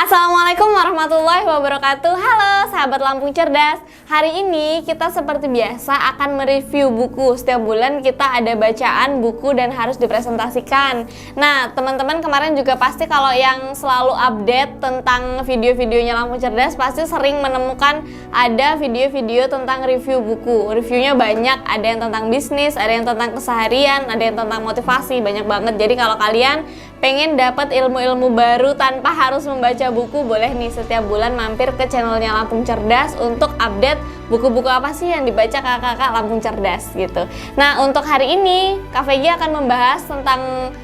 Assalamualaikum warahmatullahi wabarakatuh. Halo sahabat Lampung Cerdas. Hari ini kita seperti biasa akan mereview buku. Setiap bulan kita ada bacaan buku dan harus dipresentasikan. Nah teman-teman kemarin juga pasti kalau yang selalu update tentang video-videonya Lampung Cerdas pasti sering menemukan ada video-video tentang review buku. Reviewnya banyak, ada yang tentang bisnis, ada yang tentang keseharian, ada yang tentang motivasi, banyak banget. Jadi kalau kalian pengen dapat ilmu-ilmu baru tanpa harus membaca buku, boleh nih setiap bulan mampir ke channelnya Lampung Cerdas untuk update buku-buku apa sih yang dibaca kakak-kakak Lampung Cerdas gitu. Nah untuk hari ini Kak Vegi akan membahas tentang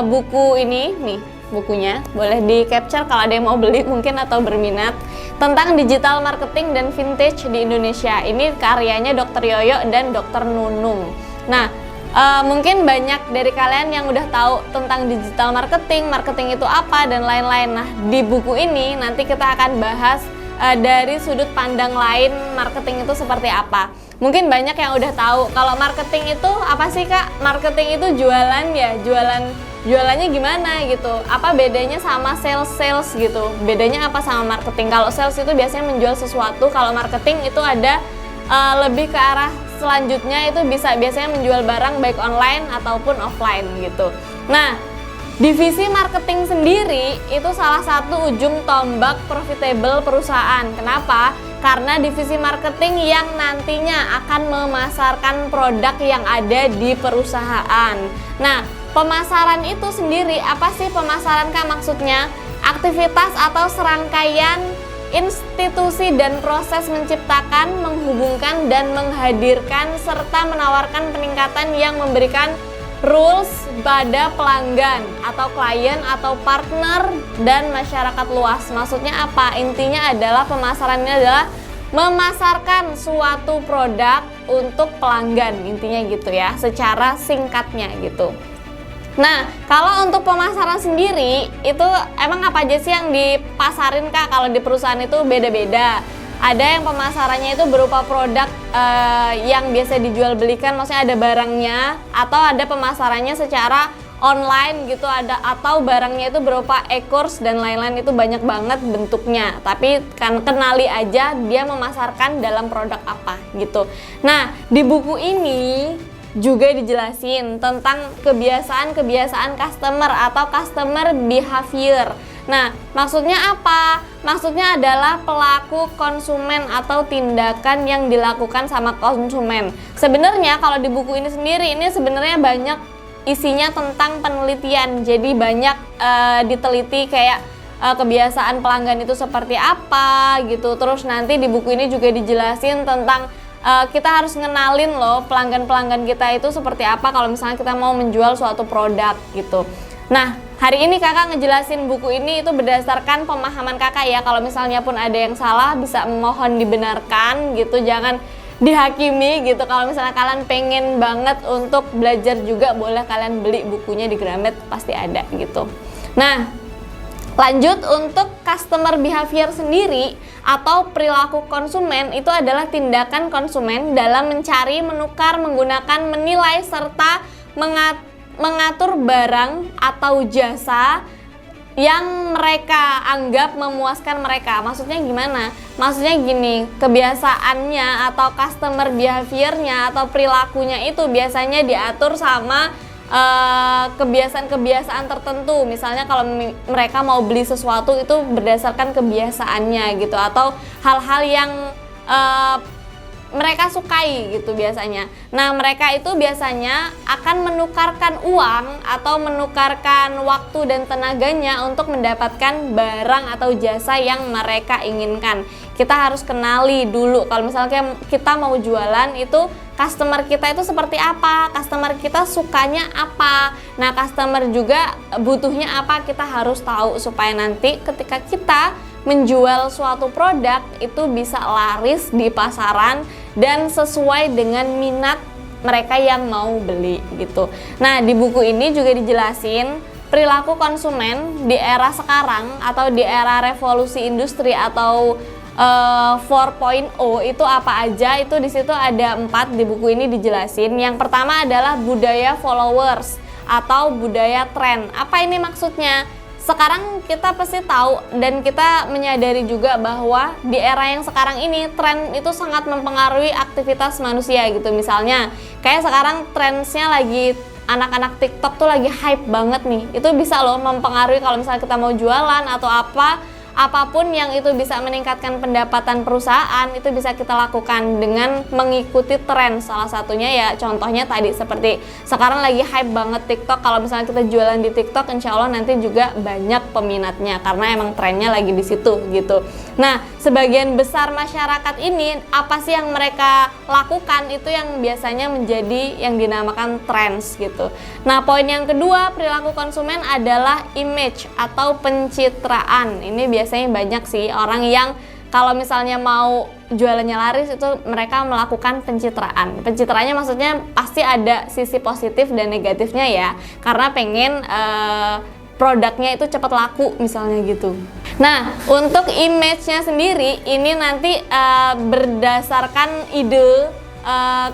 buku ini nih, bukunya boleh di capture kalau ada yang mau beli mungkin atau berminat, tentang digital marketing dan vintage di Indonesia. Ini karyanya Dr. Yoyo dan Dr. Nunung. Nah mungkin banyak dari kalian yang udah tahu tentang digital marketing, marketing itu apa dan lain-lain. Nah di buku ini nanti kita akan bahas dari sudut pandang lain marketing itu seperti apa. Mungkin banyak yang udah tahu kalau marketing itu apa sih Kak? Marketing itu jualan ya, jualannya gimana gitu. Apa bedanya sama sales gitu? Bedanya apa sama marketing? Kalau sales itu biasanya menjual sesuatu, kalau marketing itu ada lebih ke arah selanjutnya itu biasanya menjual barang baik online ataupun offline gitu. Nah, divisi marketing sendiri itu salah satu ujung tombak profitable perusahaan. Kenapa? Karena divisi marketing yang nantinya akan memasarkan produk yang ada di perusahaan. Nah, pemasaran itu sendiri apa sih pemasaran Kak maksudnya? Aktivitas atau serangkaian institusi dan proses menciptakan, menghubungkan, dan menghadirkan serta menawarkan peningkatan yang memberikan rules pada pelanggan atau klien atau partner dan masyarakat luas. Maksudnya apa? Intinya adalah pemasarannya adalah memasarkan suatu produk untuk pelanggan, intinya gitu ya, secara singkatnya gitu. Nah, kalau untuk pemasaran sendiri itu emang apa aja sih yang dipasarin Kak? Kalau di perusahaan itu beda-beda. Ada yang pemasarannya itu berupa produk yang biasa dijual belikan, maksudnya ada barangnya, atau ada pemasarannya secara online gitu, ada atau barangnya itu berupa e-course dan lain-lain, itu banyak banget bentuknya. Tapi kan kenali aja dia memasarkan dalam produk apa gitu. Nah, di buku ini juga dijelasin tentang kebiasaan-kebiasaan customer atau customer behavior. Nah, maksudnya apa? Maksudnya adalah pelaku konsumen atau tindakan yang dilakukan sama konsumen. Sebenarnya kalau di buku ini sendiri, ini sebenarnya banyak isinya tentang penelitian. Jadi banyak diteliti kayak kebiasaan pelanggan itu seperti apa gitu. Terus nanti di buku ini juga dijelasin tentang kita harus ngenalin loh pelanggan-pelanggan kita itu seperti apa kalau misalnya kita mau menjual suatu produk gitu. Nah, hari ini kakak ngejelasin buku ini itu berdasarkan pemahaman kakak ya. Kalau misalnya pun ada yang salah bisa mohon dibenarkan gitu, jangan dihakimi gitu. Kalau misalnya kalian pengen banget untuk belajar juga, boleh kalian beli bukunya di Gramet, pasti ada gitu. Nah, lanjut untuk customer behavior sendiri atau perilaku konsumen, itu adalah tindakan konsumen dalam mencari, menukar, menggunakan, menilai, serta mengatur barang atau jasa yang mereka anggap memuaskan mereka. Maksudnya gimana? Maksudnya gini, kebiasaannya atau customer behaviornya atau perilakunya itu biasanya diatur sama kebiasaan-kebiasaan tertentu. Misalnya kalau mereka mau beli sesuatu itu berdasarkan kebiasaannya gitu, atau hal-hal yang mereka sukai gitu biasanya. Nah, mereka itu biasanya akan menukarkan uang atau menukarkan waktu dan tenaganya untuk mendapatkan barang atau jasa yang mereka inginkan. Kita harus kenali dulu kalau misalnya kita mau jualan itu customer kita itu seperti apa, customer kita sukanya apa. Nah, customer juga butuhnya apa, kita harus tahu supaya nanti ketika kita menjual suatu produk itu bisa laris di pasaran dan sesuai dengan minat mereka yang mau beli gitu. Nah, di buku ini juga dijelasin perilaku konsumen di era sekarang atau di era revolusi industri atau 4.0 itu apa aja. Itu di situ ada 4 di buku ini dijelasin. Yang pertama adalah budaya followers atau budaya tren. Apa ini maksudnya? sekarang kita pasti tahu dan kita menyadari juga bahwa di era yang sekarang ini tren itu sangat mempengaruhi aktivitas manusia gitu. Misalnya kayak sekarang trennya lagi anak-anak TikTok tuh lagi hype banget nih. Itu bisa loh mempengaruhi kalau misalnya kita mau jualan atau apapun yang itu bisa meningkatkan pendapatan perusahaan, itu bisa kita lakukan dengan mengikuti tren. Salah satunya ya contohnya tadi seperti sekarang lagi hype banget TikTok. Kalau misalnya kita jualan di TikTok, insya Allah nanti juga banyak peminatnya karena emang trennya lagi di situ gitu. Nah, sebagian besar masyarakat ini apa sih yang mereka lakukan, itu yang biasanya menjadi yang dinamakan trends gitu. Nah, poin yang kedua perilaku konsumen adalah image atau pencitraan. Ini biasanya banyak sih orang yang kalau misalnya mau jualannya laris itu mereka melakukan pencitraan. Pencitraannya maksudnya pasti ada sisi positif dan negatifnya ya, karena pengen produknya itu cepat laku misalnya gitu. Nah, untuk image-nya sendiri ini nanti berdasarkan ide.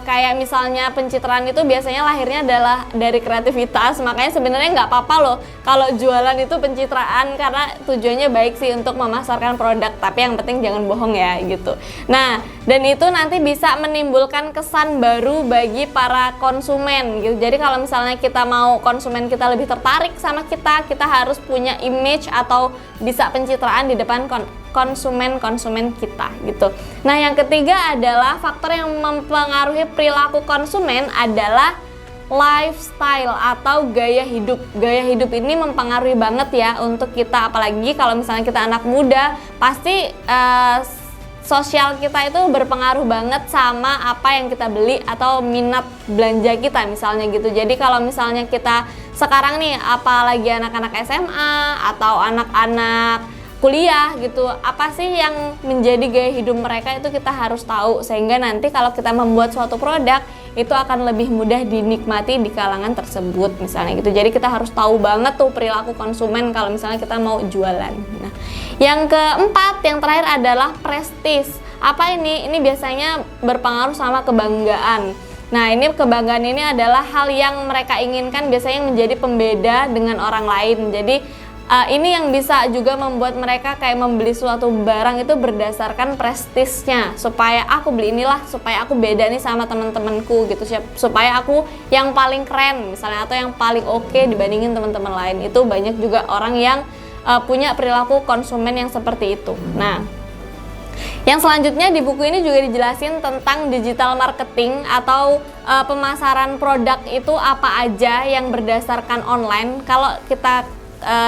Kayak misalnya pencitraan itu biasanya lahirnya adalah dari kreativitas, makanya sebenarnya nggak apa-apa loh kalau jualan itu pencitraan karena tujuannya baik sih untuk memasarkan produk, tapi yang penting jangan bohong ya gitu. Nah, dan itu nanti bisa menimbulkan kesan baru bagi para konsumen gitu. Jadi kalau misalnya kita mau konsumen kita lebih tertarik sama kita harus punya image atau bisa pencitraan di depan konsumen kita gitu. Nah, yang ketiga adalah faktor yang mempengaruhi perilaku konsumen adalah lifestyle atau gaya hidup. Gaya hidup ini mempengaruhi banget ya untuk kita, apalagi kalau misalnya kita anak muda, pasti sosial kita itu berpengaruh banget sama apa yang kita beli atau minat belanja kita misalnya gitu. Jadi kalau misalnya kita sekarang nih, apalagi anak-anak SMA atau anak-anak kuliah gitu, apa sih yang menjadi gaya hidup mereka, itu kita harus tahu sehingga nanti kalau kita membuat suatu produk itu akan lebih mudah dinikmati di kalangan tersebut misalnya gitu. Jadi kita harus tahu banget tuh perilaku konsumen kalau misalnya kita mau jualan. Nah, yang keempat, yang terakhir adalah prestis. Apa ini? Ini biasanya berpengaruh sama kebanggaan. Nah, ini kebanggaan ini adalah hal yang mereka inginkan, biasanya yang menjadi pembeda dengan orang lain. Jadi ini yang bisa juga membuat mereka kayak membeli suatu barang itu berdasarkan prestisnya, supaya aku beli inilah, supaya aku beda nih sama teman-temanku gitu, supaya aku yang paling keren misalnya, atau yang paling oke dibandingin teman-teman lain. Itu banyak juga orang yang punya perilaku konsumen yang seperti itu. Nah, yang selanjutnya di buku ini juga dijelasin tentang digital marketing atau pemasaran produk itu apa aja yang berdasarkan online. Kalau kita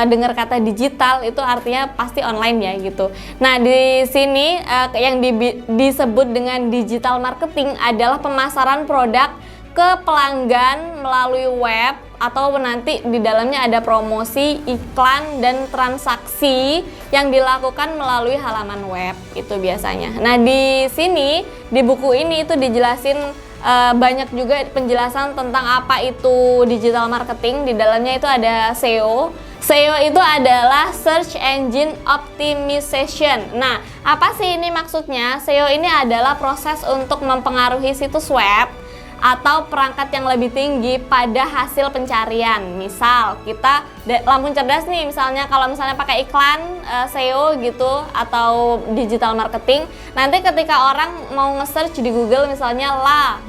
dengar kata digital itu artinya pasti online ya gitu. Nah, di sini yang disebut dengan digital marketing adalah pemasaran produk ke pelanggan melalui web, atau nanti di dalamnya ada promosi, iklan, dan transaksi yang dilakukan melalui halaman web itu biasanya. Nah, di sini di buku ini itu dijelasin banyak juga penjelasan tentang apa itu digital marketing. Di dalamnya itu ada SEO. SEO itu adalah Search Engine Optimization. Nah, apa sih ini maksudnya? SEO ini adalah proses untuk mempengaruhi situs web atau perangkat yang lebih tinggi pada hasil pencarian. Misal kita Lampung Cerdas nih, misalnya kalau misalnya pakai iklan SEO gitu atau digital marketing, nanti ketika orang mau nge-search di Google misalnya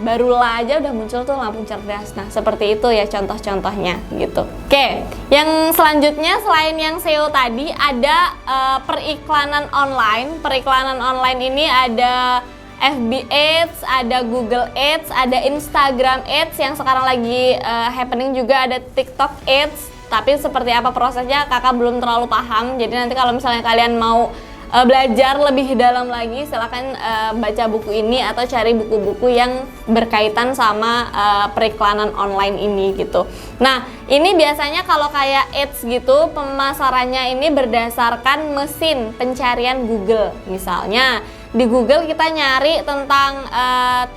baru aja udah muncul tuh Lampung Cerdas. Nah, seperti itu ya contoh-contohnya gitu. Oke, yang selanjutnya selain yang SEO tadi ada periklanan online. Periklanan online ini ada FB Ads, ada Google Ads, ada Instagram Ads, yang sekarang lagi happening juga ada TikTok Ads. Tapi seperti apa prosesnya kakak belum terlalu paham. Jadi nanti kalau misalnya kalian mau belajar lebih dalam lagi, silahkan baca buku ini atau cari buku-buku yang berkaitan sama periklanan online ini gitu. Nah, ini biasanya kalau kayak ads gitu, pemasarannya ini berdasarkan mesin pencarian Google. Misalnya di Google kita nyari tentang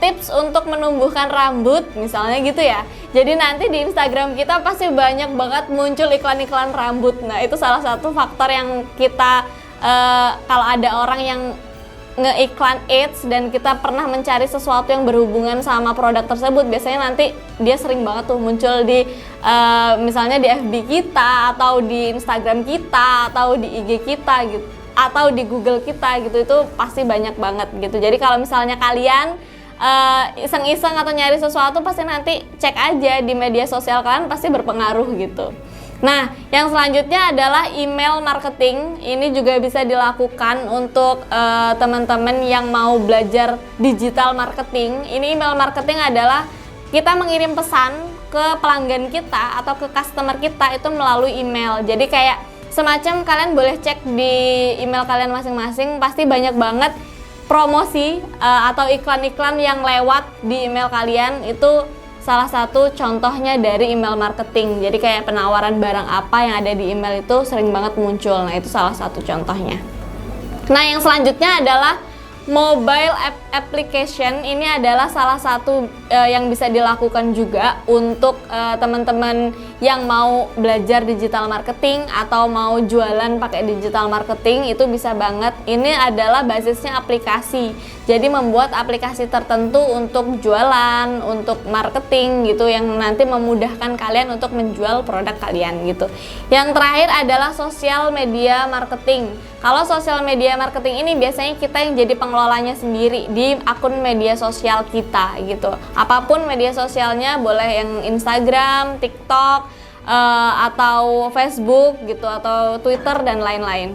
tips untuk menumbuhkan rambut misalnya gitu ya. Jadi nanti di Instagram kita pasti banyak banget muncul iklan-iklan rambut. Nah, itu salah satu faktor yang kita kalau ada orang yang ngeiklan ads dan kita pernah mencari sesuatu yang berhubungan sama produk tersebut, biasanya nanti dia sering banget tuh muncul di misalnya di FB kita atau di Instagram kita atau di IG kita gitu atau di Google kita gitu, itu pasti banyak banget gitu. Jadi kalau misalnya kalian iseng-iseng atau nyari sesuatu, pasti nanti cek aja di media sosial kalian, pasti berpengaruh gitu. Nah, yang selanjutnya adalah email marketing. Ini juga bisa dilakukan untuk teman-teman yang mau belajar digital marketing. Ini email marketing adalah kita mengirim pesan ke pelanggan kita atau ke customer kita itu melalui email. Jadi kayak semacam kalian boleh cek di email kalian masing-masing, pasti banyak banget promosi atau iklan-iklan yang lewat di email kalian. Itu salah satu contohnya dari email marketing. Jadi kayak penawaran barang apa yang ada di email itu sering banget muncul. Nah, itu salah satu contohnya. Nah, yang selanjutnya adalah mobile application. Ini adalah salah satu yang bisa dilakukan juga untuk teman-teman yang mau belajar digital marketing atau mau jualan pakai digital marketing, itu bisa banget. Ini adalah basisnya aplikasi. Jadi membuat aplikasi tertentu untuk jualan, untuk marketing gitu, yang nanti memudahkan kalian untuk menjual produk kalian gitu. Yang terakhir adalah social media marketing. Kalau social media marketing ini biasanya kita yang jadi pengelolanya sendiri di akun media sosial kita gitu. Apapun media sosialnya, boleh yang Instagram, TikTok, atau Facebook gitu, atau Twitter dan lain-lain.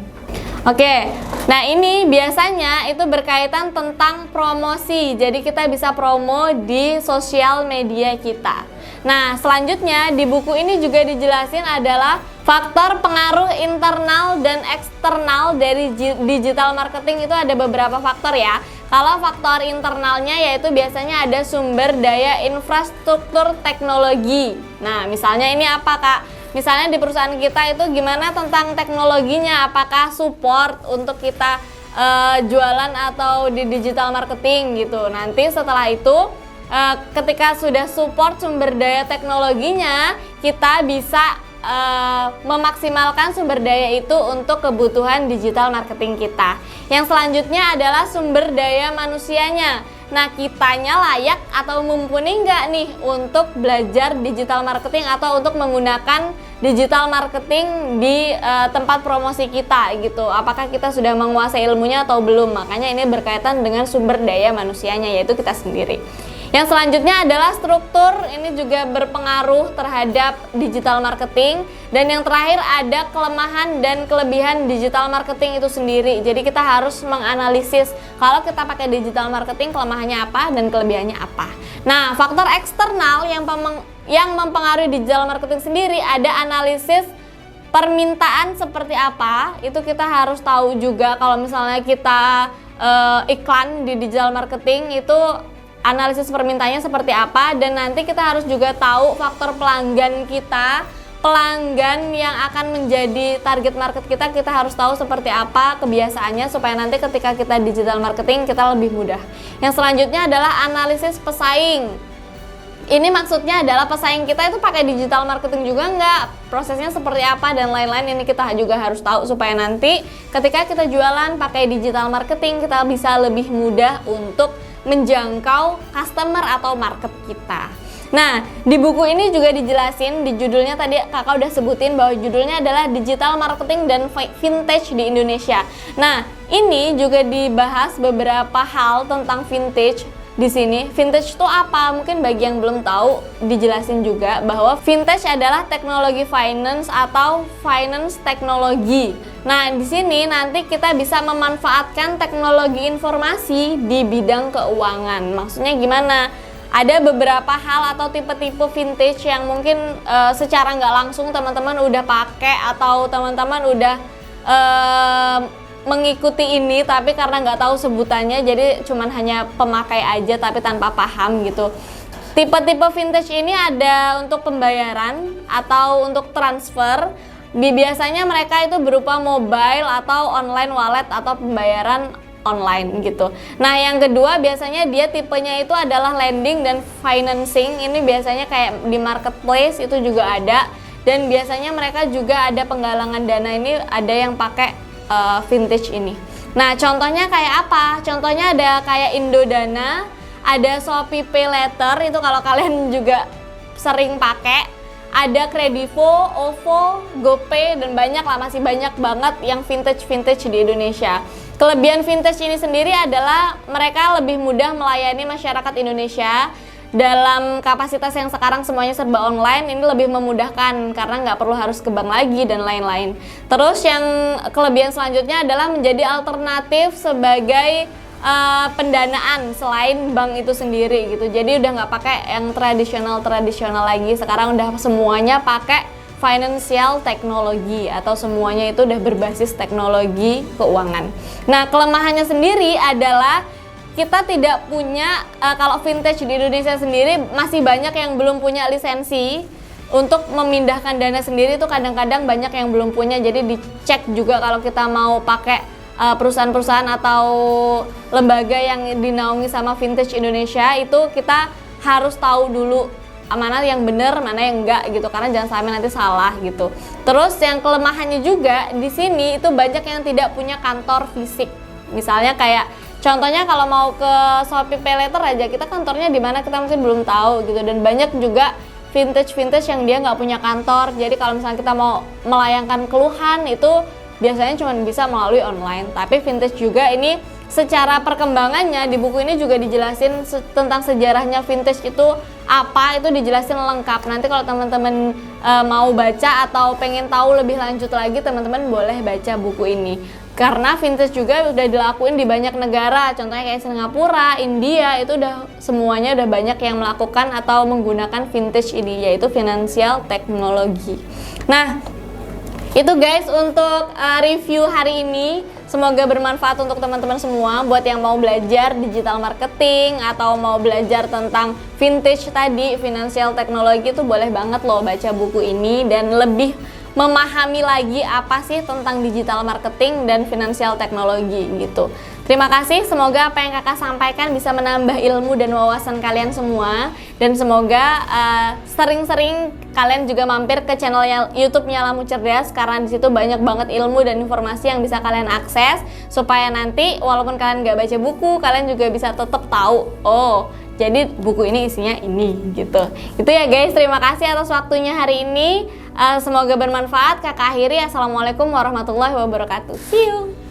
Oke, nah ini biasanya itu berkaitan tentang promosi. Jadi kita bisa promo di sosial media kita. Nah, selanjutnya di buku ini juga dijelasin adalah faktor pengaruh internal dan eksternal dari digital marketing. Itu ada beberapa faktor ya. Kalau faktor internalnya yaitu biasanya ada sumber daya infrastruktur teknologi. Nah, misalnya ini apa, Kak? Misalnya di perusahaan kita itu gimana tentang teknologinya, apakah support untuk kita jualan atau di digital marketing gitu. Nanti setelah itu ketika sudah support sumber daya teknologinya, kita bisa memaksimalkan sumber daya itu untuk kebutuhan digital marketing kita. Yang selanjutnya adalah sumber daya manusianya. Nah, kitanya layak atau mumpuni nggak nih untuk belajar digital marketing atau untuk menggunakan digital marketing di tempat promosi kita gitu. Apakah kita sudah menguasai ilmunya atau belum? Makanya ini berkaitan dengan sumber daya manusianya, yaitu kita sendiri. Yang selanjutnya adalah struktur. Ini juga berpengaruh terhadap digital marketing. Dan yang terakhir ada kelemahan dan kelebihan digital marketing itu sendiri. Jadi kita harus menganalisis kalau kita pakai digital marketing kelemahannya apa dan kelebihannya apa. Nah, faktor eksternal yang mempengaruhi digital marketing sendiri ada analisis permintaan seperti apa. Itu kita harus tahu juga. Kalau misalnya kita iklan di digital marketing itu analisis permintaannya seperti apa, dan nanti kita harus juga tahu faktor pelanggan kita, pelanggan yang akan menjadi target market kita harus tahu seperti apa kebiasaannya supaya nanti ketika kita digital marketing kita lebih mudah. Yang selanjutnya adalah analisis pesaing. Ini maksudnya adalah pesaing kita itu pakai digital marketing juga nggak, prosesnya seperti apa dan lain-lain. Ini kita juga harus tahu supaya nanti ketika kita jualan pakai digital marketing kita bisa lebih mudah untuk menjangkau customer atau market kita. Nah, di buku ini juga dijelasin, di judulnya tadi kakak udah sebutin bahwa judulnya adalah Digital Marketing dan Vintage di Indonesia. Nah, ini juga dibahas beberapa hal tentang vintage di sini. Vintage itu apa? Mungkin bagi yang belum tahu dijelasin juga bahwa vintage adalah teknologi finance atau finance teknologi. Nah, di sini nanti kita bisa memanfaatkan teknologi informasi di bidang keuangan. Maksudnya gimana? Ada beberapa hal atau tipe-tipe vintage yang mungkin secara nggak langsung teman-teman udah pakai atau teman-teman udah mengikuti ini, tapi karena nggak tahu sebutannya jadi cuman hanya pemakai aja tapi tanpa paham gitu. Tipe-tipe vintage ini ada untuk pembayaran atau untuk transfer. Biasanya mereka itu berupa mobile atau online wallet atau pembayaran online gitu. Nah, yang kedua biasanya dia tipenya itu adalah lending dan financing. Ini biasanya kayak di marketplace itu juga ada, dan biasanya mereka juga ada penggalangan dana. Ini ada yang pakai vintage ini. Nah, contohnya kayak apa? Contohnya ada kayak Indodana, ada Shopee Pay Later, itu kalau kalian juga sering pakai. Ada Kredivo, OVO, GoPay, dan banyak lah, masih banyak banget yang vintage di Indonesia. Kelebihan vintage ini sendiri adalah mereka lebih mudah melayani masyarakat Indonesia. Dalam kapasitas yang sekarang semuanya serba online, ini lebih memudahkan karena nggak perlu harus ke bank lagi dan lain-lain. Terus yang kelebihan selanjutnya adalah menjadi alternatif sebagai pendanaan selain bank itu sendiri gitu. Jadi udah nggak pakai yang tradisional lagi. Sekarang udah semuanya pakai financial technology atau semuanya itu udah berbasis teknologi keuangan. Nah, kelemahannya sendiri adalah kita tidak punya, kalau vintage di Indonesia sendiri masih banyak yang belum punya lisensi untuk memindahkan dana sendiri, itu kadang-kadang banyak yang belum punya. Jadi dicek juga kalau kita mau pakai perusahaan-perusahaan atau lembaga yang dinaungi sama Vintage Indonesia, itu kita harus tahu dulu mana yang benar, mana yang enggak gitu, karena jangan sampai nanti salah gitu. Terus yang kelemahannya juga di sini itu banyak yang tidak punya kantor fisik. Misalnya kayak contohnya kalau mau ke Shopee Pay Later aja, kita kantornya di mana kita mungkin belum tahu gitu. Dan banyak juga vintage yang dia nggak punya kantor. Jadi kalau misalnya kita mau melayangkan keluhan itu biasanya cuma bisa melalui online. Tapi vintage juga ini secara perkembangannya di buku ini juga dijelasin tentang sejarahnya vintage itu apa, itu dijelasin lengkap. Nanti kalau teman-teman mau baca atau pengen tahu lebih lanjut lagi, teman-teman boleh baca buku ini. Karena vintage juga udah dilakuin di banyak negara, contohnya kayak Singapura, India, itu udah semuanya udah banyak yang melakukan atau menggunakan vintage ini, yaitu financial technology. Nah, itu guys untuk review hari ini. Semoga bermanfaat untuk teman-teman semua. Buat yang mau belajar digital marketing atau mau belajar tentang vintage tadi, financial technology, itu boleh banget loh baca buku ini dan lebih memahami lagi apa sih tentang digital marketing dan financial technology gitu. Terima kasih, semoga apa yang kakak sampaikan bisa menambah ilmu dan wawasan kalian semua. Dan semoga sering-sering kalian juga mampir ke channel YouTube-nya Lamu Cerdas, karena di situ banyak banget ilmu dan informasi yang bisa kalian akses, supaya nanti walaupun kalian gak baca buku, kalian juga bisa tetap tahu, oh jadi buku ini isinya ini gitu. Itu ya guys, terima kasih atas waktunya hari ini. Semoga bermanfaat. Kakak akhiri, assalamualaikum warahmatullahi wabarakatuh. See you.